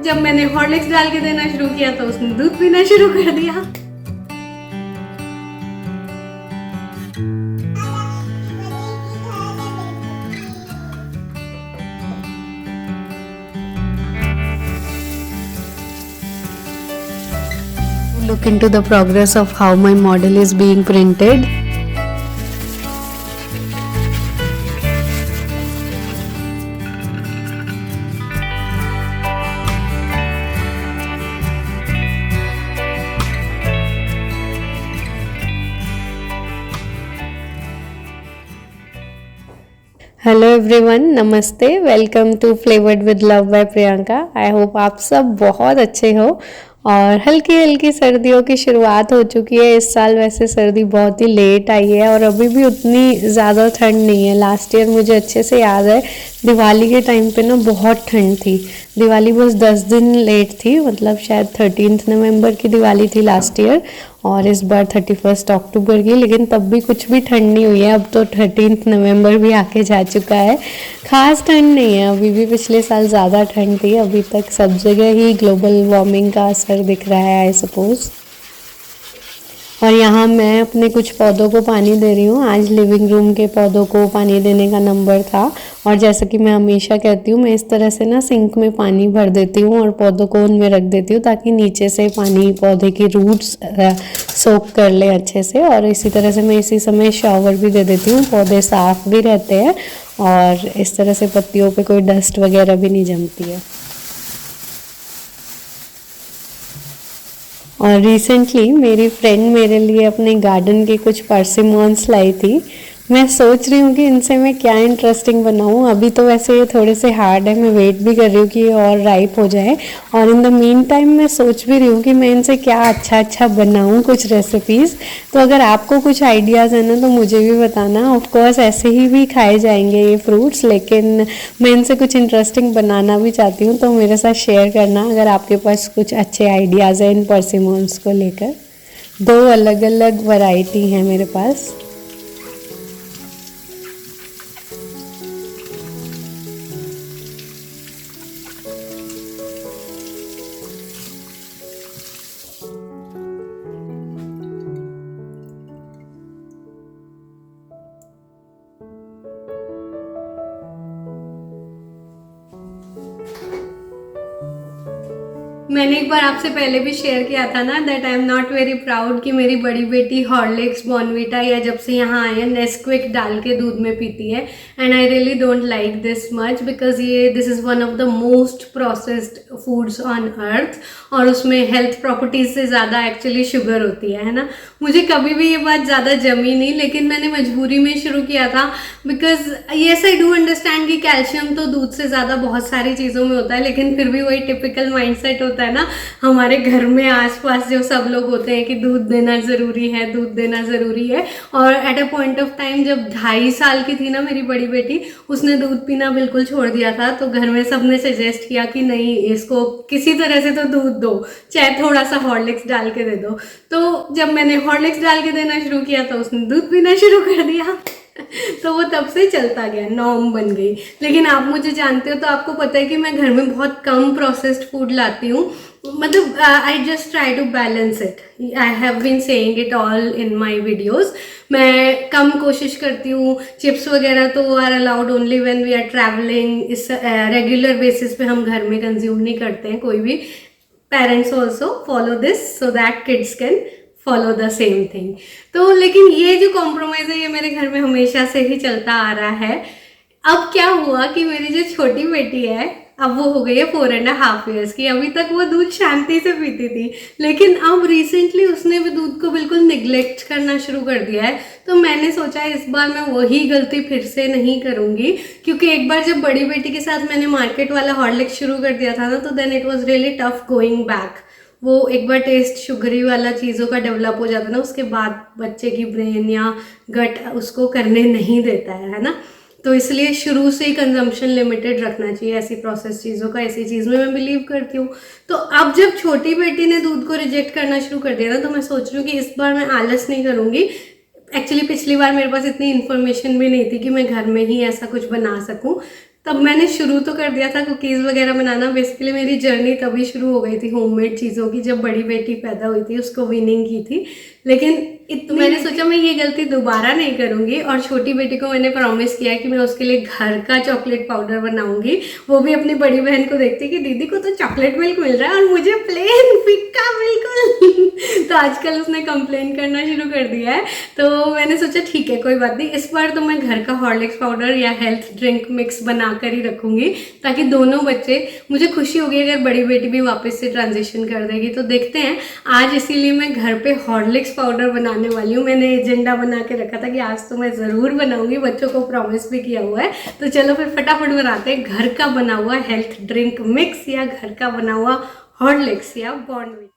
जब मैंने हॉर्लिक्स डाल के देना शुरू किया तो उसने दूध पीना शुरू कर दिया। Look into the progress of how my model is being printed. Hello everyone, namaste, welcome to flavoured with love by Priyanka. I hope आप सब बहुत अच्छे हो और हल्की हल्की सर्दियों की शुरुआत हो चुकी है। इस साल वैसे सर्दी बहुत ही लेट आई है और अभी भी उतनी ज़्यादा ठंड नहीं है। लास्ट ईयर मुझे अच्छे से याद है, दिवाली के टाइम पे ना बहुत ठंड थी। दिवाली बस 10 दिन लेट थी, मतलब शायद 13 नवंबर की दिवाली थी लास्ट ईयर और इस बार 31 अक्टूबर की, लेकिन तब भी कुछ भी ठंड नहीं हुई है। अब तो 13 नवंबर भी आके जा चुका है, खास ठंड नहीं है अभी भी। पिछले साल ज़्यादा ठंड थी। अभी तक सब जगह ही ग्लोबल वार्मिंग का असर दिख रहा है आई सपोज। और यहाँ मैं अपने कुछ पौधों को पानी दे रही हूँ। आज लिविंग रूम के पौधों को पानी देने का नंबर था और जैसा कि मैं हमेशा कहती हूँ, मैं इस तरह से ना सिंक में पानी भर देती हूँ और पौधों को उनमें रख देती हूँ ताकि नीचे से पानी पौधे की रूट्स सोक कर ले अच्छे से। और इसी तरह से मैं इसी समय शावर भी दे देती हूँ, पौधे साफ भी रहते हैं और इस तरह से पत्तियों पे कोई डस्ट वगैरह भी नहीं जमती है। और रिसेंटली मेरी फ्रेंड मेरे लिए अपने गार्डन के कुछ परसिमॉन्स लाई थी। मैं सोच रही हूँ कि इनसे मैं क्या इंटरेस्टिंग बनाऊँ। अभी तो वैसे ये थोड़े से हार्ड है, मैं वेट भी कर रही हूँ कि ये और राइप हो जाए। और इन द मीन टाइम मैं सोच भी रही हूँ कि मैं इनसे क्या अच्छा बनाऊँ, कुछ रेसिपीज़। तो अगर आपको कुछ आइडियाज़ है ना तो मुझे भी बताना। ऑफ कोर्स ऐसे ही भी खाए जाएंगे ये फ्रूट्स, लेकिन मैं इनसे कुछ इंटरेस्टिंग बनाना भी चाहती हूँ, तो मेरे साथ शेयर करना अगर आपके पास कुछ अच्छे आइडियाज़ हैं इन परसिमॉन्स को लेकर। 2 अलग अलग वैरायटी हैं मेरे पास। मैंने एक बार आपसे पहले भी शेयर किया था ना that I am not very proud कि मेरी बड़ी बेटी हॉर्लिक्स बॉर्नवीटा या जब से यहाँ आई है नेस्क्विक डाल के दूध में पीती है। And I really don't like this much because this is one of the most processed foods on earth और उसमें हेल्थ प्रॉपर्टीज से ज़्यादा एक्चुअली शुगर होती है ना। मुझे कभी भी ये बात ज़्यादा जमी नहीं, लेकिन मैंने मजबूरी में शुरू किया था because yes I do understand कि कैल्शियम तो दूध से ज़्यादा बहुत सारी चीज़ों में होता है, लेकिन फिर भी वही टिपिकल माइंडसेट होता है ना हमारे घर में आसपास जो सब लोग होते हैं कि दूध देना ज़रूरी है, दूध देना ज़रूरी है। और at a point of time जब 2.5 साल की थी ना मेरी बड़ी बेटी, उसने दूध पीना बिल्कुल छोड़ दिया था। तो घर में सबने सजेस्ट किया कि नहीं, इसको किसी तरह से तो दूध दो, चाहे थोड़ा सा हॉर्लिक्स डाल के दे दो। तो जब मैंने हॉर्लिक्स डाल के देना शुरू किया तो उसने दूध पीना शुरू कर दिया। तो वो तब से चलता गया, नॉर्म बन गई। लेकिन आप मुझे जानते हो तो आपको पता है कि मैं घर में बहुत कम प्रोसेस्ड फूड लाती हूँ। मतलब I just try to balance it. I have been saying it all in my videos. मैं कम कोशिश करती हूँ। चिप्स वगैरह तो are allowed only when we are travelling. इस रेगुलर बेसिस पे हम घर में कंज्यूम नहीं करते हैं कोई भी। Parents also follow this so that kids can follow the same thing. तो लेकिन ये जो कॉम्प्रोमाइज़ है ये मेरे घर में हमेशा से ही चलता आ रहा है। अब क्या हुआ कि मेरी जो छोटी बेटी है, अब वो हो गई है 4.5 years की। अभी तक वो दूध शांति से पीती थी, लेकिन अब रिसेंटली उसने भी दूध को बिल्कुल निगलेक्ट करना शुरू कर दिया है। तो मैंने सोचा इस बार मैं वही गलती फिर से नहीं करूँगी, क्योंकि एक बार जब बड़ी बेटी के साथ मैंने मार्केट वाला हॉर्लिक्स शुरू कर दिया था ना, तो then it was really tough going back. वो एक बार टेस्ट शुगरी वाला चीज़ों का डेवलप हो जाता है ना, उसके बाद बच्चे की ब्रेन या गट उसको करने नहीं देता है ना। तो इसलिए शुरू से ही कंजम्पशन लिमिटेड रखना चाहिए ऐसी प्रोसेस चीज़ों का। ऐसी चीज़ में मैं बिलीव करती हूँ। तो अब जब छोटी बेटी ने दूध को रिजेक्ट करना शुरू कर दिया ना, तो मैं सोच रही हूँ कि इस बार मैं आलस नहीं करूँगी। एक्चुअली पिछली बार मेरे पास इतनी इन्फॉर्मेशन भी नहीं थी कि मैं घर में ही ऐसा कुछ बना सकूँ। तब मैंने शुरू तो कर दिया था कुकीज़ वगैरह बनाना। बेसिकली मेरी जर्नी तभी शुरू हो गई थी होममेड चीज़ों की, जब बड़ी बेटी पैदा हुई थी, उसको वीनिंग की थी। लेकिन मैंने सोचा मैं ये गलती दोबारा नहीं करूँगी, और छोटी बेटी को मैंने प्रॉमिस किया कि मैं उसके लिए घर का चॉकलेट पाउडर बनाऊंगी। वो भी अपनी बड़ी बहन को देखती कि दीदी को तो चॉकलेट मिल्क मिल रहा है और मुझे प्लेन फिक्का बिल्कुल। तो आजकल उसने कंप्लेन करना शुरू कर दिया है। तो मैंने सोचा ठीक है कोई बात नहीं, इस बार तो मैं घर का हॉर्लिक्स पाउडर या हेल्थ ड्रिंक मिक्स बना कर ही रखूँगी, ताकि दोनों बच्चे, मुझे खुशी होगी अगर बड़ी बेटी भी वापस से ट्रांजिशन कर देगी। तो देखते हैं आज, इसीलिए मैं घर पे हॉर्लिक्स पाउडर बनाने वाली हूँ। मैंने एजेंडा बना के रखा था कि आज तो मैं ज़रूर बनाऊंगी, बच्चों को प्रॉमिस भी किया हुआ है। तो चलो फिर फटाफट बनाते हैं घर का बना हुआ हेल्थ ड्रिंक मिक्स, या घर का बना हुआ हॉर्लिक्स या बॉर्नविटा।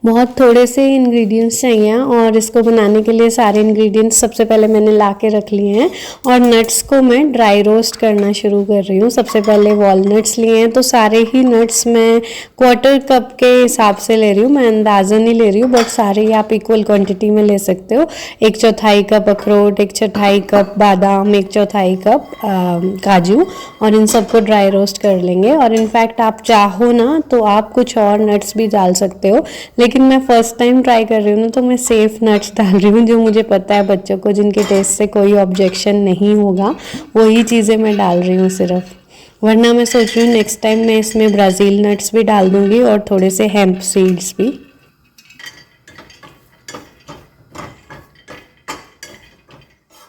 बहुत थोड़े से इंग्रेडिएंट्स चाहिए और इसको बनाने के लिए सारे इंग्रेडिएंट्स सबसे पहले मैंने ला के रख लिए हैं। और नट्स को मैं ड्राई रोस्ट करना शुरू कर रही हूँ। सबसे पहले वॉलनट्स लिए हैं, तो सारे ही नट्स मैं क्वार्टर कप के हिसाब से ले रही हूँ, मैं अंदाज़ा नहीं ले रही हूँ, बट सारे ही आप इक्वल क्वांटिटी में ले सकते हो। 1/4 कप अखरोट, 1/4 कप बादाम, 1/4 कप काजू, और इन सबको ड्राई रोस्ट कर लेंगे। और इनफैक्ट आप चाहो ना तो आप कुछ और नट्स भी डाल सकते हो, लेकिन मैं फर्स्ट टाइम ट्राई कर रही हूँ ना, तो मैं सेफ नट्स डाल रही हूँ, जो मुझे पता है बच्चों को, जिनके टेस्ट से कोई ऑब्जेक्शन नहीं होगा, वही चीज़ें मैं डाल रही हूँ सिर्फ। वरना मैं सोच रही हूँ नेक्स्ट टाइम मैं इसमें ब्राज़ील नट्स भी डाल दूँगी और थोड़े से हेम्प सीड्स भी।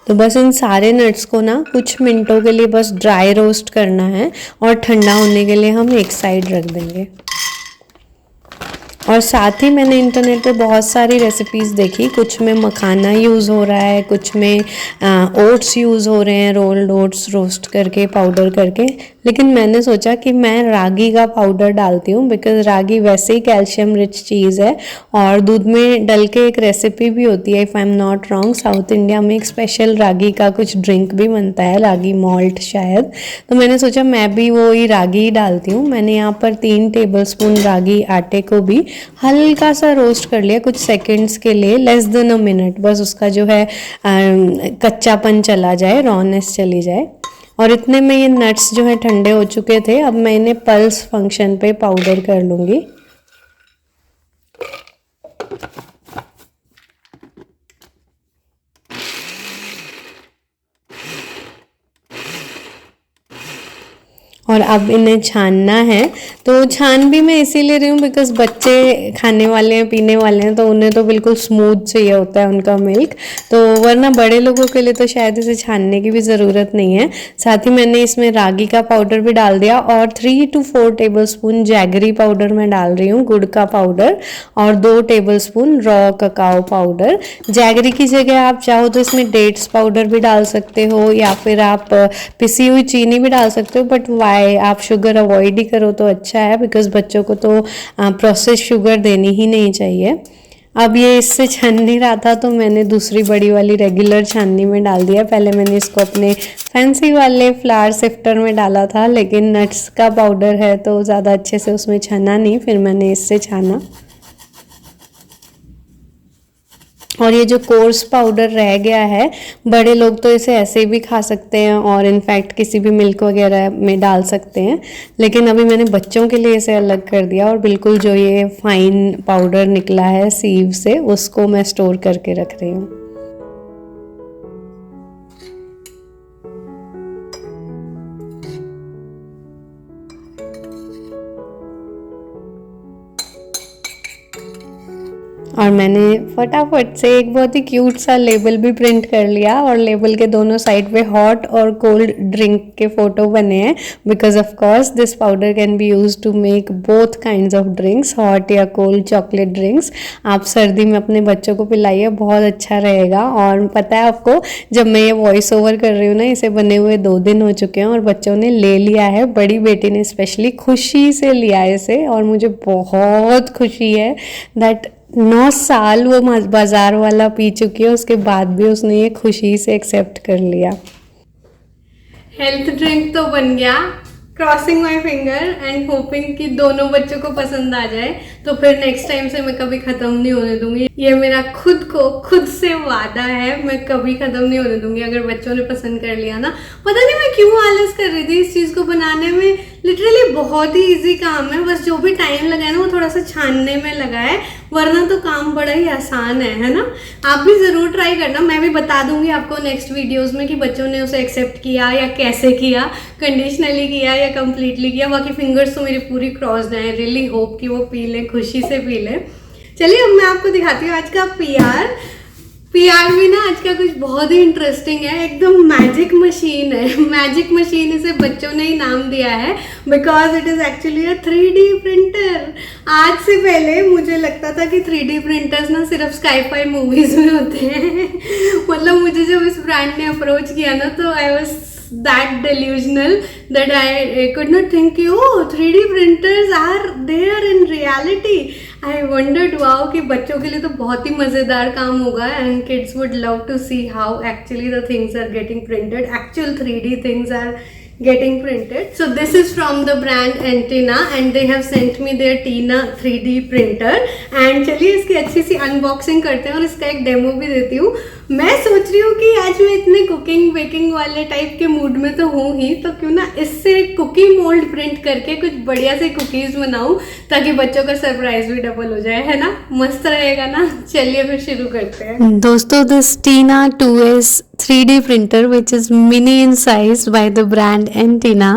तो बस इन सारे नट्स को ना कुछ मिनटों के लिए बस ड्राई रोस्ट करना है, और ठंडा होने के लिए हम एक साइड रख देंगे। और साथ ही मैंने इंटरनेट पे बहुत सारी रेसिपीज़ देखी, कुछ में मखाना यूज़ हो रहा है, कुछ में ओट्स यूज़ हो रहे हैं, रोल्ड ओट्स रोस्ट करके पाउडर करके। लेकिन मैंने सोचा कि मैं रागी का पाउडर डालती हूँ, बिकॉज़ रागी वैसे ही कैल्शियम रिच चीज़ है, और दूध में डल के एक रेसिपी भी होती है, if I am not wrong, south India में एक स्पेशल रागी का कुछ ड्रिंक भी बनता है, रागी मॉल्ट शायद। तो मैंने सोचा मैं भी वो ही रागी ही डालती हूँ। मैंने यहाँ पर 3 टेबलस्पून रागी आटे को भी हल्का सा रोस्ट कर लिया कुछ सेकंड्स के लिए, लेस देन अ मिनट, बस उसका जो है कच्चापन चला जाए, रॉनेस चली जाए। और इतने में ये नट्स जो है ठंडे हो चुके थे। अब मैं इन्हें पल्स फंक्शन पे पाउडर कर लूँगी। और अब इन्हें छानना है। तो छान भी मैं इसीलिए रही हूँ बिकॉज़ बच्चे खाने वाले हैं, पीने वाले हैं, तो उन्हें तो बिल्कुल स्मूथ चाहिए होता है उनका मिल्क। तो वरना बड़े लोगों के लिए तो शायद इसे छानने की भी ज़रूरत नहीं है। साथ ही मैंने इसमें रागी का पाउडर भी डाल दिया, और 3 to 4 टेबलस्पून जैगरी पाउडर मैं डाल रही हूँ, गुड़ का पाउडर, और 2 tablespoon raw cacao powder. Jaggery की जगह आप चाहो तो इसमें डेट्स पाउडर भी डाल सकते हो, या फिर आप पिसी हुई चीनी भी डाल सकते हो, बट आप शुगर अवॉइड ही करो तो अच्छा है, बिकॉज बच्चों को तो प्रोसेस शुगर देनी ही नहीं चाहिए। अब ये इससे छन नहीं रहा था, तो मैंने दूसरी बड़ी वाली रेगुलर छाननी में डाल दिया। पहले मैंने इसको अपने फैंसी वाले फ्लावर सिफ्टर में डाला था, लेकिन नट्स का पाउडर है तो ज़्यादा अच्छे से उसमें छना नहीं, फिर मैंने इससे छाना। और ये जो कोर्स पाउडर रह गया है, बड़े लोग तो इसे ऐसे भी खा सकते हैं, और इनफैक्ट किसी भी मिल्क वगैरह में डाल सकते हैं, लेकिन अभी मैंने बच्चों के लिए इसे अलग कर दिया। और बिल्कुल जो ये फाइन पाउडर निकला है सीव से, उसको मैं स्टोर करके रख रही हूँ। और मैंने फटाफट से एक बहुत ही क्यूट सा लेबल भी प्रिंट कर लिया, और लेबल के दोनों साइड पे हॉट और कोल्ड ड्रिंक के फोटो बने हैं, because of course this powder can be use to make both kinds of drinks, hot या कोल्ड चॉकलेट ड्रिंक्स। आप सर्दी में अपने बच्चों को पिलाइए, बहुत अच्छा रहेगा। और पता है आपको, जब मैं ये वॉइस ओवर कर रही हूँ ना, इसे बने हुए 2 दिन हो चुके हैं और बच्चों ने ले लिया है, बड़ी बेटी ने स्पेशली खुशी से लिया इसे, और मुझे बहुत खुशी है दैट 9 साल वो बाजार वाला पी चुकी है, उसके बाद भी उसने ये खुशी से एक्सेप्ट कर लिया। हेल्थ ड्रिंक तो बन गया, crossing my finger and hopping कि दोनों बच्चों को पसंद आ जाए, तो फिर नेक्स्ट टाइम से मैं कभी खत्म नहीं होने दूंगी। ये मेरा खुद से वादा है, मैं कभी खत्म नहीं होने दूंगी अगर बच्चों ने पसंद कर लिया ना। पता नहीं मैं क्यों आलस कर रही थी इस चीज को बनाने में। लिटरली बहुत ही इजी काम है, बस जो भी टाइम लगा है ना वो थोड़ा सा छानने में लगा है, वरना तो काम बड़ा ही आसान है ना। आप भी जरूर ट्राई करना, मैं भी बता दूंगी आपको नेक्स्ट वीडियोस में कि बच्चों ने उसे एक्सेप्ट किया या कैसे किया, कंडीशनली किया या कंप्लीटली किया। बाकी फिंगर्स तो मेरी पूरी क्रॉस्ड हैं, रियली होप कि वो पी लें, खुशी से पी लें। चलिए अब मैं आपको दिखाती हूँ आज का पीआर भी ना आज का कुछ बहुत ही इंटरेस्टिंग है, एकदम मैजिक मशीन है। मैजिक मशीन इसे बच्चों ने ही नाम दिया है because it is actually a 3D printer. आज से पहले मुझे लगता था कि 3D प्रिंटर्स ना सिर्फ स्काई-फाई मूवीज में होते हैं। मतलब मुझे जब इस ब्रांड ने अप्रोच किया ना तो I was that delusional that I could not think oh 3D printers are there in reality. I wondered wow कि बच्चों के लिए तो बहुत ही मज़ेदार काम होगा and kids would love to see how actually the things are getting printed, actual 3D things are getting printed. So this is from the brand Antenna and they have sent me their Tina 3D printer and चलिए इसकी अच्छी सी unboxing करते हैं और इसका एक demo भी देती हूँ। मैं सोच रही हूँ कि आज मैं इतने कुकिंग बेकिंग वाले टाइप के मूड में तो हूँ ही, तो क्यों ना इससे कुकी मोल्ड प्रिंट करके कुछ बढ़िया से कुकीज बनाऊँ ताकि बच्चों का सरप्राइज भी डबल हो जाए, है ना। मस्त रहेगा ना। चलिए फिर शुरू करते हैं। दोस्तों this Tina 2S 3D printer which is mini in size by the brand Antenna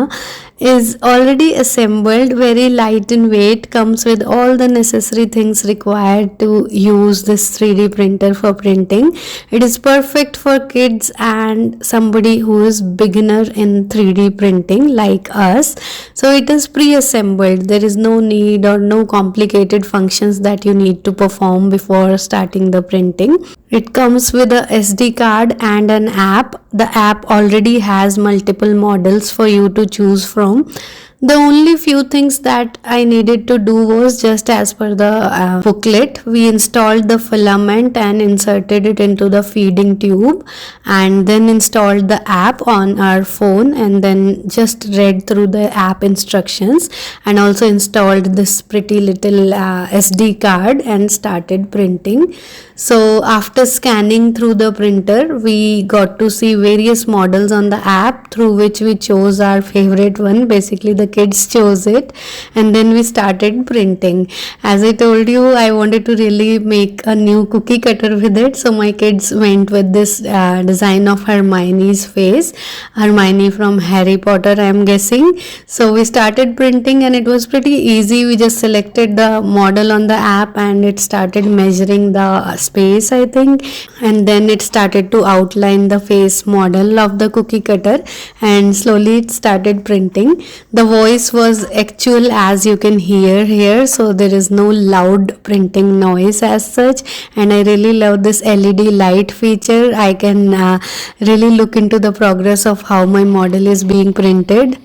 is already assembled, very light in weight, comes with all the necessary things required to use this 3D printer for printing. It is perfect for kids and somebody who is beginner in 3D printing like us. So it is pre-assembled. There is no need or no complicated functions that you need to perform before starting the printing. It comes with a SD card and an app. The app already has multiple models for you to choose from. The only few things that I needed to do was just as per the booklet. We installed the filament and inserted it into the feeding tube and then installed the app on our phone and then just read through the app instructions and also installed this pretty little SD card and started printing. So after scanning through the printer, we got to see various models on the app through which we chose our favorite one. Basically the kids chose it and then we started printing. As I told you, I wanted to really make a new cookie cutter with it, so my kids went with this design of Hermione's face, Hermione from Harry Potter I am guessing. So we started printing and it was pretty easy. We just selected the model on the app and it started measuring the space I think, and then it started to outline the face model of the cookie cutter and slowly it started printing. The voice was actual as you can hear here, so there is no loud printing noise as such, and I really love this LED light feature. I can really look into the progress of how my model is being printed.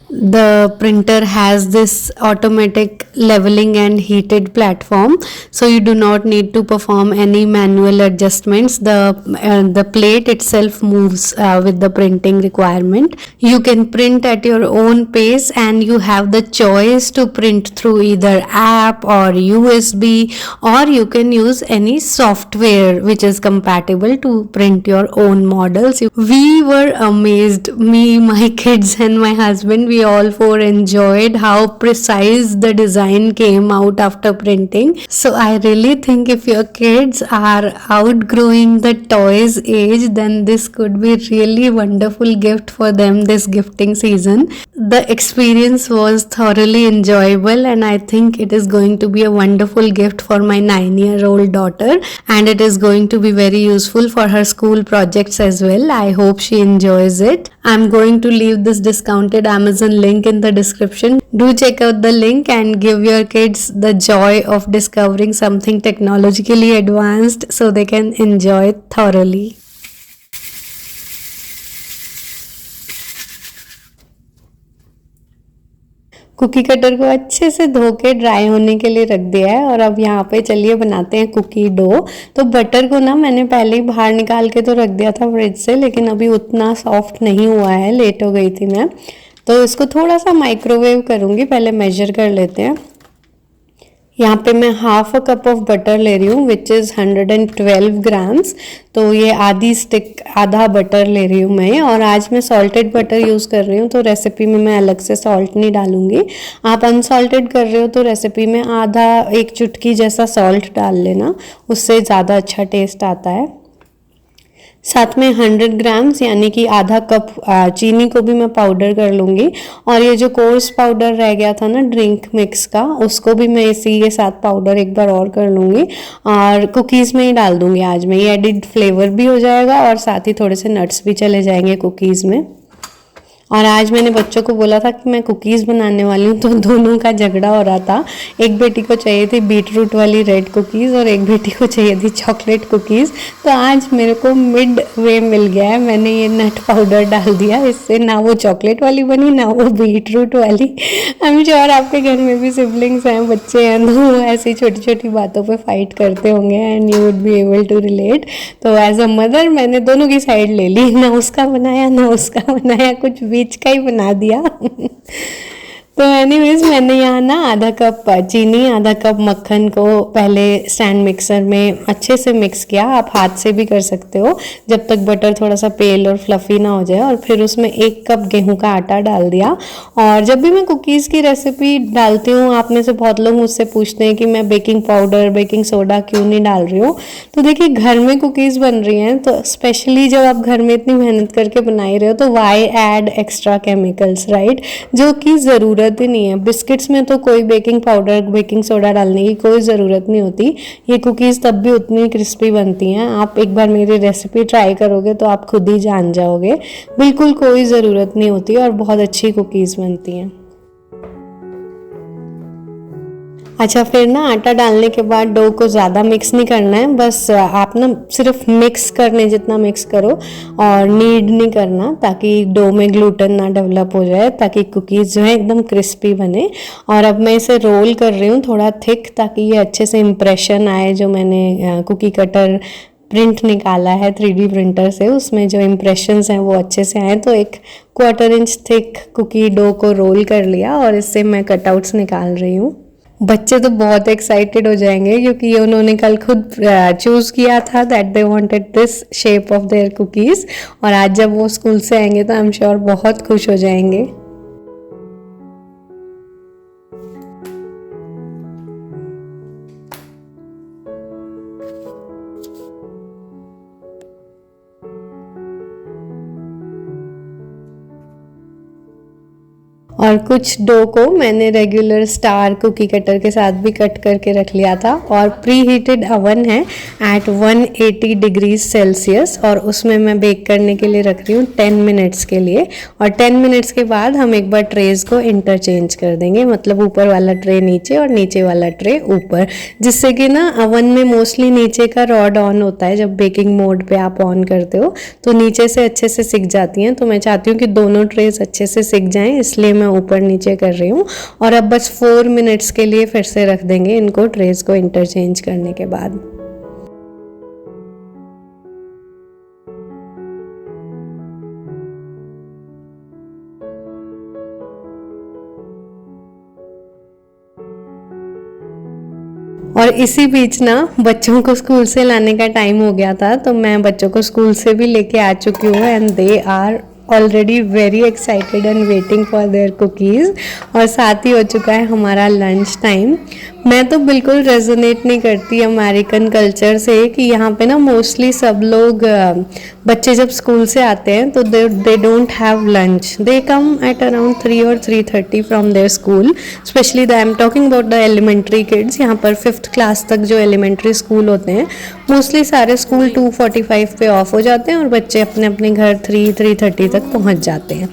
The printer has this automatic leveling and heated platform, so you do not need to perform any manual adjustments. The plate itself moves with the printing requirement. You can print at your own pace and you have the choice to print through either app or USB, or you can use any software which is compatible to print your own models. We were amazed, me, my kids and my husband. We all four enjoyed how precise the design came out after printing. So I really think if your kids are outgrowing the toys age, then this could be really wonderful gift for them this gifting season. The experience was thoroughly enjoyable and I think it is going to be a wonderful gift for my 9-year-old daughter, and it is going to be very useful for her school projects as well. I hope she enjoys it. I'm going to leave this discounted Amazon link in the description. Do check out the link and give your kids the joy of discovering something technologically advanced so they can enjoy it thoroughly. Cookie cutter को अच्छे से धो के dry होने के लिए रख दिया है और अब यहाँ पे चलिए बनाते हैं कुकी डो। तो बटर को ना मैंने पहले ही बाहर निकाल के तो रख दिया था फ्रिज से, लेकिन अभी उतना सॉफ्ट नहीं हुआ है, लेट हो गई थी मैं, तो इसको थोड़ा सा माइक्रोवेव करूँगी। पहले मेजर कर लेते हैं। यहाँ पे मैं half a cup of butter ले रही हूँ विच इज़ 112 ग्राम्स। तो ये आधी स्टिक आधा बटर ले रही हूँ मैं, और आज मैं सॉल्टेड बटर यूज़ कर रही हूँ, तो रेसिपी में मैं अलग से सॉल्ट नहीं डालूँगी। आप अनसॉल्टेड कर रहे हो तो रेसिपी में आधा एक चुटकी जैसा सॉल्ट डाल लेना, उससे ज़्यादा अच्छा टेस्ट आता है। साथ में 100 ग्राम्स यानी कि आधा कप चीनी को भी मैं पाउडर कर लूँगी। और ये जो कोर्स पाउडर रह गया था ना ड्रिंक मिक्स का, उसको भी मैं इसी के साथ पाउडर एक बार और कर लूँगी और कुकीज़ में ही डाल दूँगी आज मैं। ये एडिड फ्लेवर भी हो जाएगा और साथ ही थोड़े से नट्स भी चले जाएंगे कुकीज़ में। और आज मैंने बच्चों को बोला था कि मैं कुकीज़ बनाने वाली हूँ, तो दोनों का झगड़ा हो रहा था। एक बेटी को चाहिए थी बीटरूट वाली रेड कुकीज़ और एक बेटी को चाहिए थी चॉकलेट कुकीज़। तो आज मेरे को मिड वे मिल गया है, मैंने ये नट पाउडर डाल दिया, इससे ना वो चॉकलेट वाली बनी ना वो बीटरूट वाली। आई एम श्योर आपके घर में भी सिबलिंग्स हैं, बच्चे हैं, तो वो ऐसी छोटी छोटी बातों पे फाइट करते होंगे and you would be able to relate. तो एज अ मदर मैंने दोनों की साइड ले ली, ना उसका बनाया ना उसका बनाया, कुछ बीच का ही बना दिया। तो एनीवेज मैंने यहाँ ना आधा कप चीनी आधा कप मक्खन को पहले स्टैंड मिक्सर में अच्छे से मिक्स किया। आप हाथ से भी कर सकते हो जब तक बटर थोड़ा सा पेल और फ्लफी ना हो जाए। और फिर उसमें 1 कप गेहूं का आटा डाल दिया। और जब भी मैं कुकीज़ की रेसिपी डालती हूँ, आप में से बहुत लोग मुझसे पूछते हैं कि मैं बेकिंग पाउडर बेकिंग सोडा क्यों नहीं डाल रही हूँ। तो देखिए घर में कुकीज़ बन रही हैं, तो स्पेशली जब आप घर में इतनी मेहनत करके बना ही रहे हो तो why add extra chemicals, right, जो कि ज़रूरत ही नहीं है। बिस्किट्स में तो कोई बेकिंग पाउडर बेकिंग सोडा डालने की कोई ज़रूरत नहीं होती। ये कुकीज़ तब भी उतनी क्रिस्पी बनती हैं। आप एक बार मेरी रेसिपी ट्राई करोगे तो आप खुद ही जान जाओगे, बिल्कुल कोई ज़रूरत नहीं होती और बहुत अच्छी कुकीज़ बनती हैं। अच्छा, फिर ना आटा डालने के बाद डो को ज़्यादा मिक्स नहीं करना है, बस आप ना सिर्फ मिक्स करने जितना मिक्स करो और नीड नहीं करना, ताकि डो में ग्लूटेन ना डेवलप हो जाए, ताकि कुकीज़ जो है एकदम क्रिस्पी बने। और अब मैं इसे रोल कर रही हूँ थोड़ा थिक, ताकि ये अच्छे से इम्प्रेशन आए। जो मैंने कुकी कटर प्रिंट निकाला है 3D प्रिंटर से, उसमें जो इम्प्रेशंस हैं वो अच्छे से आए। तो 1/4 इंच थिक कुकी डो को रोल कर लिया और इससे मैं कटआउट्स निकाल रही हूँ। बच्चे तो बहुत एक्साइटेड हो जाएंगे क्योंकि ये उन्होंने कल खुद चूज़ किया था that they wanted this shape of their cookies, और आज जब वो स्कूल से आएंगे तो आई एम श्योर बहुत खुश हो जाएंगे। और कुछ डो को मैंने रेगुलर स्टार कुकी कटर के साथ भी कट करके रख लिया था। और प्री हीटेड अवन है एट 180 डिग्रीज सेल्सियस, और उसमें मैं बेक करने के लिए रख रही हूँ 10 मिनट्स के लिए। और 10 मिनट्स के बाद हम एक बार ट्रेज को इंटरचेंज कर देंगे, मतलब ऊपर वाला ट्रे नीचे और नीचे वाला ट्रे ऊपर, जिससे कि ना अवन में मोस्टली नीचे का रॉड ऑन होता है। जब बेकिंग मोड पे आप ऑन करते हो तो नीचे से अच्छे से सिक जाती हैं। तो मैं चाहती हूँ कि दोनों ट्रेज अच्छे से सिक जाएँ, इसलिए मैं ऊपर नीचे कर रही हूँ। और अब बस 4 मिनट्स के लिए फिर से रख देंगे इनको ट्रेस को इंटरचेंज करने के बाद। और इसी बीच ना बच्चों को स्कूल से लाने का टाइम हो गया था, तो मैं बच्चों को स्कूल से भी लेके आ चुकी हूँ and they are already very excited and waiting for their cookies. और साथ ही हो चुका है हमारा लंच टाइम। मैं तो बिल्कुल रेजोनेट नहीं करती अमेरिकन कल्चर से कि यहाँ पे ना मोस्टली सब लोग बच्चे जब स्कूल से आते हैं तो they don't have lunch, they come at around 3 और 3:30 from their school. Specially I am talking about the elementary kids. यहाँ पर 5th क्लास तक जो एलिमेंट्री स्कूल होते हैं, मोस्टली सारे स्कूल 2:45 पे ऑफ हो जाते हैं और बच्चे अपने अपने घर 3:30 तक पहुँच जाते हैं।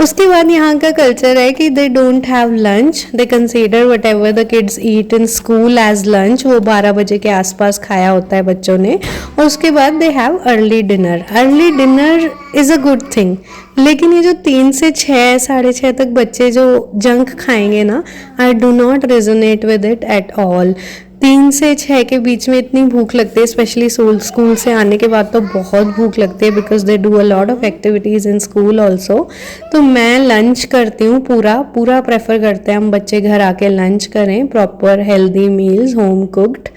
उसके बाद यहाँ का कल्चर है कि they don't have lunch, they consider whatever the kids eat in school as lunch, वो 12 बजे के आसपास खाया होता है बच्चों ने, और उसके बाद they have early dinner. Early dinner is a good thing, लेकिन ये जो 3 से 6, 6:30 तक बच्चे जो जंक खाएंगे ना, I do not resonate with it at all. 3 से 6 के बीच में इतनी भूख लगती है, स्पेशली स्कूल से आने के बाद तो बहुत भूख लगती है, because they do a lot of activities in school also. तो मैं लंच करती हूँ, पूरा प्रेफर करते हैं हम बच्चे घर आके लंच करें, proper healthy meals home cooked.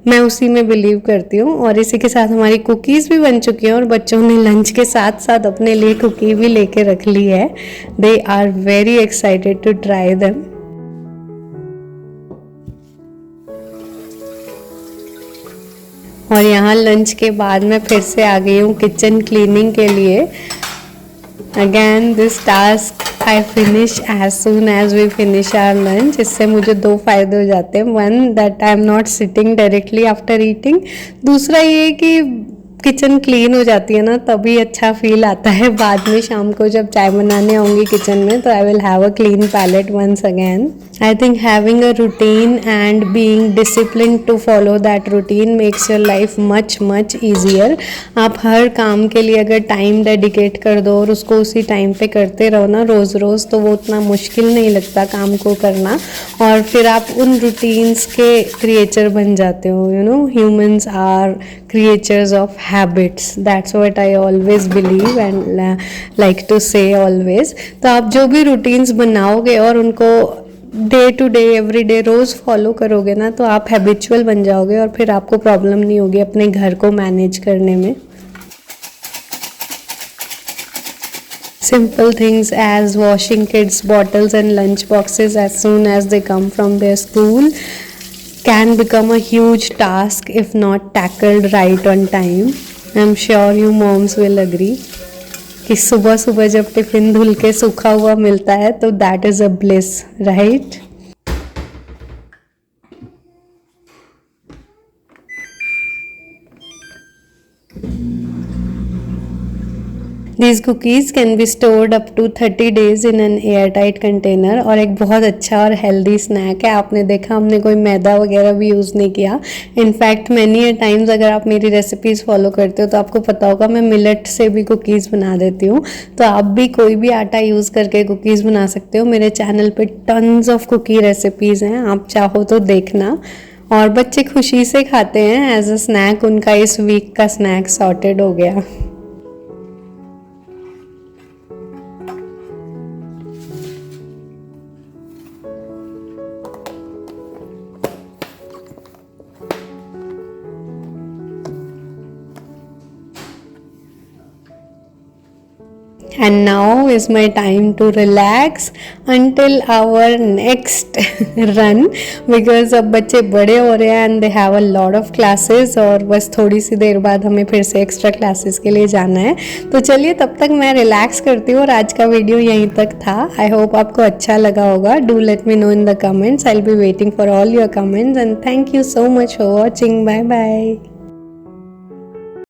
मैं उसी में बिलीव करती हूँ। और इसी के साथ हमारी कुकीज़ भी बन चुकी हैं और बच्चों ने लंच के साथ साथ अपने लिए कुकी भी लेके रख ली है। They are very excited to try them. और यहाँ लंच के बाद मैं फिर से आ गई हूँ किचन क्लीनिंग के लिए। Again this task I finish as soon as we finish our lunch. इससे मुझे 2 फायदे हो जाते हैं। One, that I am not sitting directly after eating. दूसरा ये कि किचन क्लीन हो जाती है ना, तभी अच्छा फील आता है। बाद में शाम को जब चाय बनाने आऊँगी किचन में, तो I will have a clean palate once again. I think having a routine and being discipline to follow that routine makes your life much easier. आप हर काम के लिए अगर टाइम डेडिकेट कर दो और उसको उसी टाइम पे करते रहो ना रोज़ रोज़, तो वो उतना मुश्किल नहीं लगता काम को करना। और फिर आप उन रूटीन्स के क्रिएचर बन जाते हो। You know, humans are creatures of habits, that's what I always believe and like to say always। तो आप जो भी रूटीन्स बनाओगे और उनको day to day every day रोज़ फॉलो करोगे ना, तो आप हैबिचुअल बन जाओगे और फिर आपको प्रॉब्लम नहीं होगी अपने घर को मैनेज करने में। Simple things as washing kids' bottles and lunch boxes as soon as they come from their school can become a huge task if not tackled right on time. I'm sure you moms will agree कि सुबह सुबह जब tiffin धुल के सूखा हुआ मिलता है तो that is a bliss, right? These cookies can be stored up to 30 days in an airtight container। और एक बहुत अच्छा और हेल्दी स्नैक है। आपने देखा हमने कोई मैदा वगैरह भी यूज़ नहीं किया। इनफैक्ट मैनी टाइम्स अगर आप मेरी रेसिपीज़ फॉलो करते हो तो आपको पता होगा मैं मिलेट से भी कुकीज़ बना देती हूँ। तो आप भी कोई भी आटा यूज़ करके कुकीज़ बना सकते हो। मेरे चैनल पे टन्स ऑफ कुकी रेसिपीज़ हैं, आप चाहो तो देखना। और बच्चे खुशी से खाते हैं एज अ स्नैक। उनका इस वीक का स्नैक सॉर्टेड हो गया। And now is my time to relax until our next run, because अब बच्चे बड़े हो रहे हैं and they have a lot of classes और बस थोड़ी सी देर बाद हमें फिर से एक्स्ट्रा क्लासेस के लिए जाना है। तो चलिए तब तक मैं रिलैक्स करती हूँ और आज का वीडियो यहीं तक था। आई होप आपको अच्छा लगा होगा। Do let me know in the comments. I will be waiting for all your comments and thank you so much for watching. Bye bye.